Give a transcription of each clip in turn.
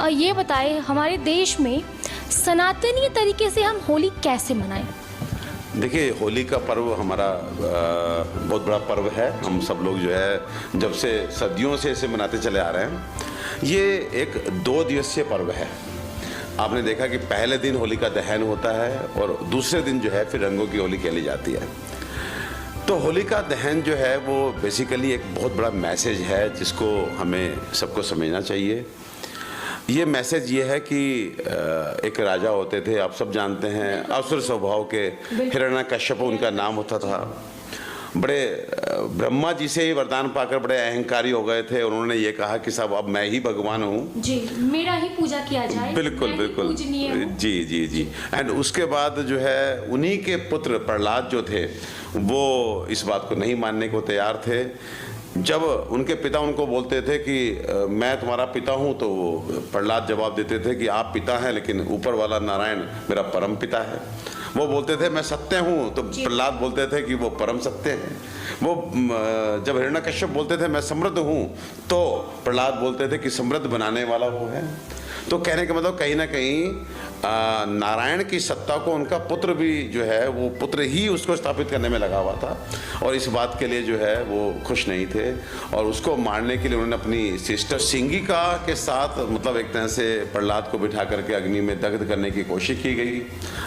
ये बताएं हमारे देश में सनातनी तरीके से हम होली कैसे मनाएं? देखिए, होली का पर्व हमारा बहुत बड़ा पर्व है। हम सब लोग जो है जब से सदियों से इसे मनाते चले आ रहे हैं। ये एक 2 दिवसीय पर्व है। आपने देखा कि पहले दिन होली का दहन होता है और दूसरे दिन जो है फिर रंगों की होली खेली जाती है। तो होली का दहन जो है वो बेसिकली एक बहुत बड़ा मैसेज है जिसको हमें सबको समझना चाहिए। ये मैसेज ये है कि एक राजा होते थे, आप सब जानते हैं, असुर स्वभाव के, हिरण्यकश्यप उनका नाम होता था। बड़े ब्रह्मा जी से ही वरदान पाकर बड़े अहंकारी हो गए थे। उन्होंने ये कहा कि साहब अब मैं ही भगवान हूँ जी, मेरा ही पूजा किया जाए। बिल्कुल बिल्कुल जी जी जी। एंड उसके बाद जो है उन्हीं के पुत्र प्रहलाद जो थे वो इस बात को नहीं मानने को तैयार थे। जब उनके पिता उनको बोलते थे कि मैं तुम्हारा पिता हूँ, तो प्रहलाद जवाब देते थे कि आप पिता हैं लेकिन ऊपर वाला नारायण मेरा परम पिता है। वो बोलते थे मैं सत्य हूँ, तो प्रहलाद बोलते थे कि वो परम सत्य है। वो जब हिरण्यकश्यप बोलते थे मैं समृद्ध हूँ, तो प्रहलाद बोलते थे कि समृद्ध बनाने वाला वो है। तो कहने का मतलब कहीं ना कहीं नारायण की सत्ता को उनका पुत्र भी जो है वो पुत्र ही उसको स्थापित करने में लगा हुआ था और इस बात के लिए जो है वो खुश नहीं थे और उसको मारने के लिए उन्होंने अपनी सिस्टर सिंगिका के साथ मतलब एक तरह से प्रहलाद को बिठा करके अग्नि में दग्ध करने की कोशिश की गई।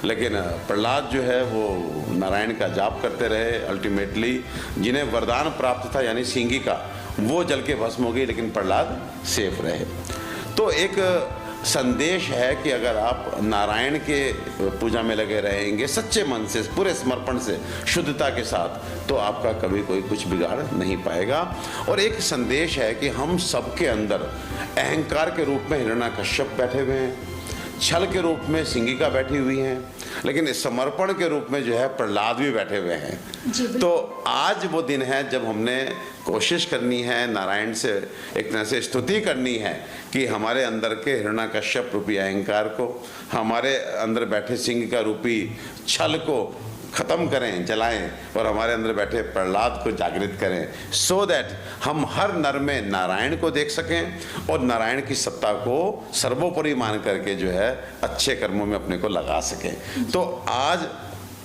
लेकिन प्रहलाद जो है वो नारायण का जाप करते रहे। अल्टीमेटली जिन्हें वरदान प्राप्त था यानी सिंगिका, वो जल के भस्म हो गई, लेकिन प्रहलाद सेफ रहे। तो एक संदेश है कि अगर आप नारायण के पूजा में लगे रहेंगे सच्चे मन से, पूरे समर्पण से, शुद्धता के साथ, तो आपका कभी कोई कुछ बिगाड़ नहीं पाएगा। और एक संदेश है कि हम सबके अंदर अहंकार के रूप में हिरण्यकश्यप बैठे हुए हैं, छल के रूप में सिंगिका बैठी हुई हैं, लेकिन समर्पण के रूप में जो है प्रहलाद भी बैठे हुए हैं। तो आज वो दिन है जब हमने कोशिश करनी है, नारायण से एक तरह से स्तुति करनी है कि हमारे अंदर के हिरण्यकश्यप रूपी अहंकार को, हमारे अंदर बैठे सिंगिका रूपी छल को खत्म करें, जलाएं और हमारे अंदर बैठे प्रहलाद को जागृत करें, सो दैट हम हर नर में नारायण को देख सकें और नारायण की सत्ता को सर्वोपरि मान करके जो है अच्छे कर्मों में अपने को लगा सकें। तो आज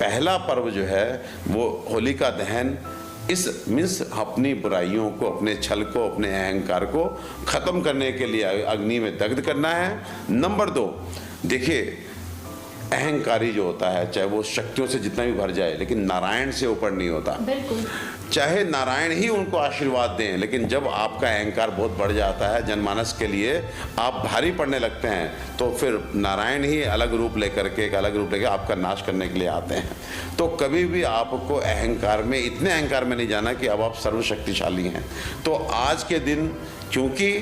पहला पर्व जो है वो होली का दहन, इस मीन्स अपनी बुराइयों को, अपने छल को, अपने अहंकार को खत्म करने के लिए अग्नि में दग्ध करना है। नंबर 2, देखिए अहंकारी जो होता है चाहे वो शक्तियों से जितना भी भर जाए लेकिन नारायण से ऊपर नहीं होता। बिल्कुल। चाहे नारायण ही उनको आशीर्वाद दें, लेकिन जब आपका अहंकार बहुत बढ़ जाता है, जनमानस के लिए आप भारी पड़ने लगते हैं, तो फिर नारायण ही अलग रूप लेकर के, एक अलग रूप लेकर आपका नाश करने के लिए आते हैं। तो कभी भी आपको अहंकार में, इतने अहंकार में नहीं जाना कि अब आप सर्वशक्तिशाली हैं। तो आज के दिन, क्योंकि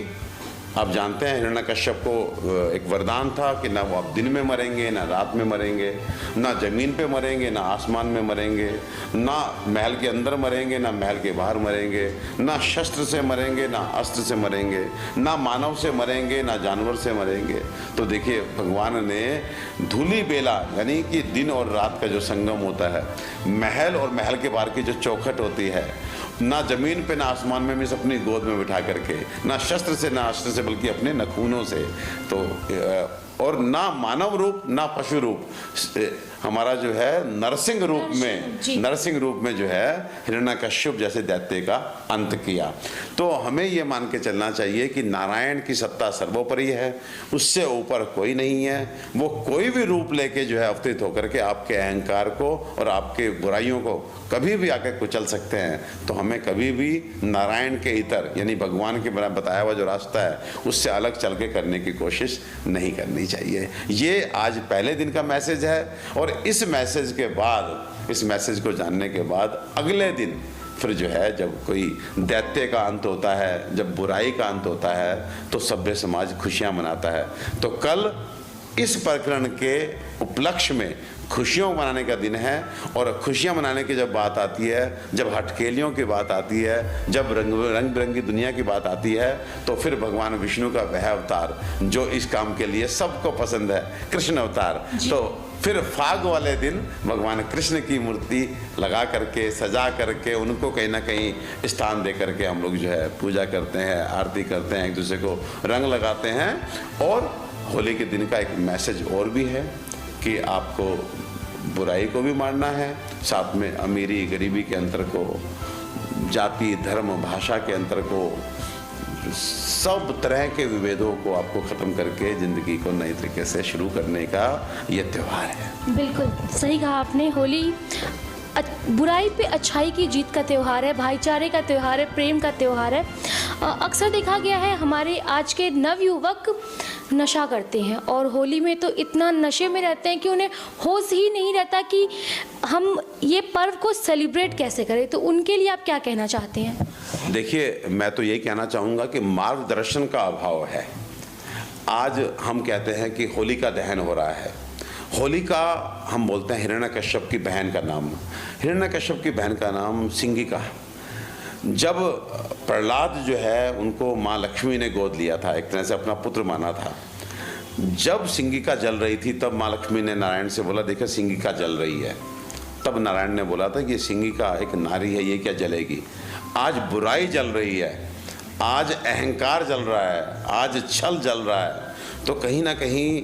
आप जानते हैं हिरण्यकश्यप को एक वरदान था कि ना वो आप दिन में मरेंगे, ना रात में मरेंगे, ना ज़मीन पे मरेंगे, ना आसमान में मरेंगे, ना महल के अंदर मरेंगे, ना महल के बाहर मरेंगे, ना शस्त्र से मरेंगे, ना अस्त्र से मरेंगे, ना मानव से मरेंगे, ना जानवर से मरेंगे। तो देखिए भगवान ने धूली बेला यानी कि दिन और रात का जो संगम होता है, महल और महल के बाहर की जो चौखट होती है, ना जमीन पे ना आसमान में, मिस अपनी गोद में बिठा करके, ना शस्त्र से ना अस्त्र से, बल्कि अपने नखूनों से, तो और ना मानव रूप ना पशु रूप, हमारा जो है नरसिंह रूप में जो है हिरण्यकश्यप जैसे दैत्य का अंत किया। तो हमें ये मान के चलना चाहिए कि नारायण की सत्ता सर्वोपरि है, उससे ऊपर कोई नहीं है। वो कोई भी रूप लेके जो है अवतरित होकर के आपके अहंकार को और आपके बुराइयों को कभी भी आकर कुचल सकते हैं। तो हमें कभी भी नारायण के इतर यानी भगवान के बताया हुआ जो रास्ता है उससे अलग चल के करने की कोशिश नहीं करनी चाहिए। ये आज पहले दिन का मैसेज है और इस मैसेज के बाद, इस मैसेज को जानने के बाद अगले दिन फिर जो है जब कोई दैत्य का अंत होता है, जब बुराई का अंत होता है, तो सभ्य समाज खुशियां मनाता है। तो कल इस प्रकरण के उपलक्ष्य में खुशियों मनाने का दिन है। और खुशियां मनाने की जब बात आती है, जब हटकेलियों की बात आती है, जब रंग बिरंगी दुनिया की बात आती है, तो फिर भगवान विष्णु का वह अवतार जो इस काम के लिए सबको पसंद है, कृष्ण अवतार, तो फिर फाग वाले दिन भगवान कृष्ण की मूर्ति लगा करके, सजा करके, उनको कहीं ना कहीं स्थान दे करके हम लोग जो है पूजा करते हैं, आरती करते हैं, एक दूसरे को रंग लगाते हैं। और होली के दिन का एक मैसेज और भी है कि आपको बुराई को भी मारना है, साथ में अमीरी गरीबी के अंतर को, जाति धर्म भाषा के अंतर को, सब तरह के विभेदों को आपको ख़त्म करके ज़िंदगी को नए तरीके से शुरू करने का ये त्यौहार है। बिल्कुल सही कहा आपने। होली बुराई पे अच्छाई की जीत का त्यौहार है, भाईचारे का त्यौहार है, प्रेम का त्यौहार है। अक्सर देखा गया है हमारे आज के नवयुवक नशा करते हैं और होली में तो इतना नशे में रहते हैं कि उन्हें होश ही नहीं रहता कि हम ये पर्व को सेलिब्रेट कैसे करें। तो उनके लिए आप क्या कहना चाहते हैं? देखिए, मैं तो यही कहना चाहूँगा कि मार्गदर्शन का अभाव है। आज हम कहते हैं कि होली का दहन हो रहा है। होली का हम बोलते हैं हिरण्यकश्यप की बहन का नाम, हिरण्यकश्यप की बहन का नाम सिंगिका। जब प्रहलाद जो है उनको माँ लक्ष्मी ने गोद लिया था, एक तरह से अपना पुत्र माना था। जब सिंगिका जल रही थी तब माँ लक्ष्मी ने नारायण से बोला, देखो सिंगिका जल रही है। तब नारायण ने बोला था कि सिंगिका एक नारी है, ये क्या जलेगी। आज बुराई जल रही है, आज अहंकार जल रहा है, आज छल जल रहा है। तो कहीं ना कहीं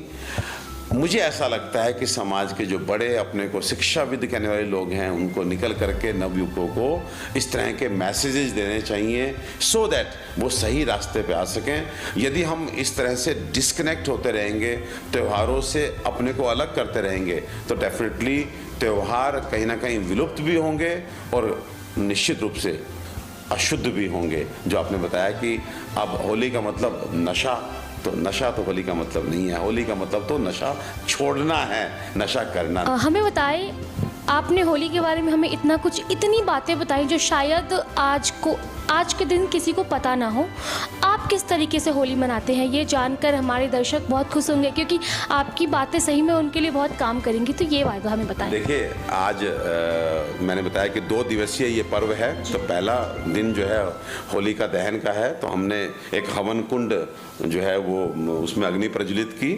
मुझे ऐसा लगता है कि समाज के जो बड़े अपने को शिक्षाविद कहने वाले लोग हैं, उनको निकल करके नवयुवकों को इस तरह के मैसेजेस देने चाहिए, सो दैट वो सही रास्ते पे आ सकें। यदि हम इस तरह से डिस्कनेक्ट होते रहेंगे, त्योहारों से अपने को अलग करते रहेंगे, तो डेफिनेटली त्यौहार कहीं ना कहीं विलुप्त भी होंगे और निश्चित रूप से अशुद्ध भी होंगे। जो आपने बताया कि अब होली का मतलब नशा, तो नशा तो होली का मतलब नहीं है। होली का मतलब तो नशा छोड़ना है, नशा करना। हमें बताएं, आपने होली के बारे में हमें इतना कुछ, इतनी बातें बताई जो शायद आज के दिन किसी को पता ना हो। आप किस तरीके से होली मनाते हैं, ये जानकर हमारे दर्शक बहुत खुश होंगे, क्योंकि आपकी बातें सही में उनके लिए बहुत काम करेंगी। तो ये बात हमें बताएं। देखिए, आज मैंने बताया कि 2 दिवसीय ये पर्व है। तो पहला दिन जो है होली का दहन का है, तो हमने एक हवन कुंड जो है वो उसमें अग्नि प्रज्वलित की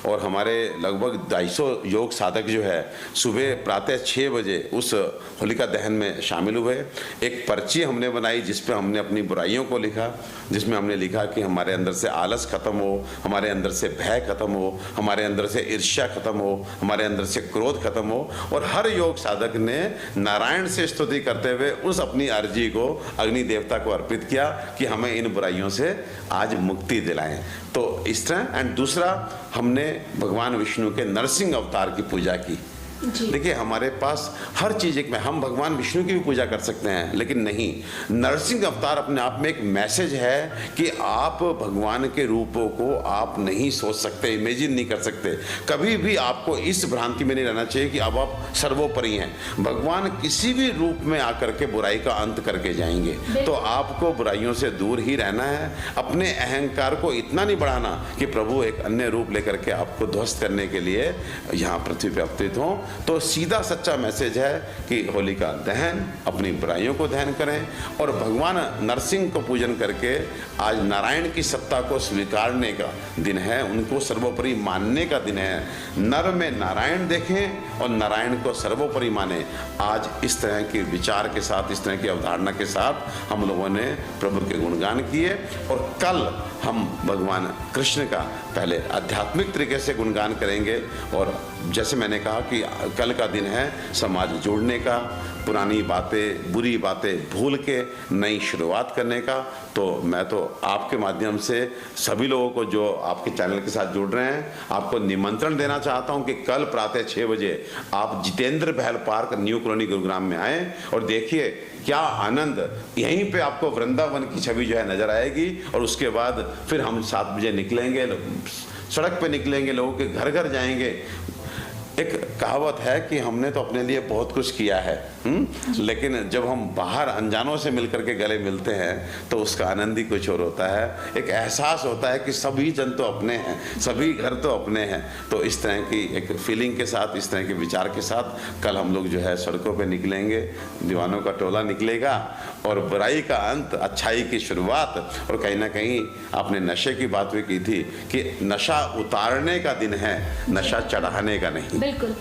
और हमारे लगभग 250 योग साधक जो है सुबह प्रातः 6 बजे उस होलिका दहन में शामिल हुए। एक पर्ची हमने बनाई जिस पे हमने अपनी बुराइयों को लिखा, जिसमें हमने लिखा कि हमारे अंदर से आलस खत्म हो, हमारे अंदर से भय खत्म हो, हमारे अंदर से ईर्ष्या खत्म हो, हमारे अंदर से क्रोध खत्म हो। और हर योग साधक ने नारायण से स्तुति करते हुए उस अपनी अर्जी को अग्नि देवता को अर्पित किया कि हमें इन बुराइयों से आज मुक्ति दिलाएं। तो इस तरह। एंड दूसरा, हमने भगवान विष्णु के नरसिंह अवतार की पूजा की। देखिए, हमारे पास हर चीज़ एक में, हम भगवान विष्णु की भी पूजा कर सकते हैं, लेकिन नहीं, नरसिंह अवतार अपने आप में एक मैसेज है कि आप भगवान के रूपों को आप नहीं सोच सकते, इमेजिन नहीं कर सकते। कभी भी आपको इस भ्रांति में नहीं रहना चाहिए कि अब आप सर्वोपरि हैं। भगवान किसी भी रूप में आकर के बुराई का अंत करके जाएंगे। तो आपको बुराइयों से दूर ही रहना है, अपने अहंकार को इतना नहीं बढ़ाना कि प्रभु एक अन्य रूप लेकर के आपको ध्वस्त करने के लिए यहाँ पृथ्वी पर अवतरित हों। तो सीधा सच्चा मैसेज है कि होली का दहन, अपनी बुराइयों को दहन करें और भगवान नरसिंह को पूजन करके आज नारायण की सत्ता को स्वीकारने का दिन है, उनको सर्वोपरि मानने का दिन है। नर में नारायण देखें और नारायण को सर्वोपरि माने। आज इस तरह के विचार के साथ, इस तरह की अवधारणा के साथ हम लोगों ने प्रभु के गुणगान किए और कल हम भगवान कृष्ण का पहले आध्यात्मिक तरीके से गुणगान करेंगे। और जैसे मैंने कहा कि कल का दिन है समाज जोड़ने का, पुरानी बातें, बुरी बातें भूल के नई शुरुआत करने का। तो मैं तो आपके माध्यम से सभी लोगों को जो आपके चैनल के साथ जुड़ रहे हैं, आपको निमंत्रण देना चाहता हूं कि कल प्रातः 6 बजे आप जितेंद्र बहल पार्क, न्यू कॉलोनी, गुरुग्राम में आएँ और देखिए क्या आनंद। यहीं पे आपको वृंदावन की छवि जो है नजर आएगी। और उसके बाद फिर हम 7 बजे निकलेंगे, सड़क पे निकलेंगे, लोगों के घर घर जाएंगे। एक कहावत है कि हमने तो अपने लिए बहुत कुछ किया है, लेकिन जब हम बाहर अनजानों से मिलकर के गले मिलते हैं तो उसका आनंद ही कुछ और होता है। एक एहसास होता है कि सभी जन तो अपने हैं, सभी घर तो अपने हैं। तो इस तरह की एक फीलिंग के साथ, इस तरह के विचार के साथ कल हम लोग जो है सड़कों पे निकलेंगे, दीवानों का टोला निकलेगा और बुराई का अंत, अच्छाई की शुरुआत। और कहीं ना कहीं आपने नशे की बात भी की थी कि नशा उतारने का दिन है, नशा चढ़ाने का नहीं। बिल्कुल।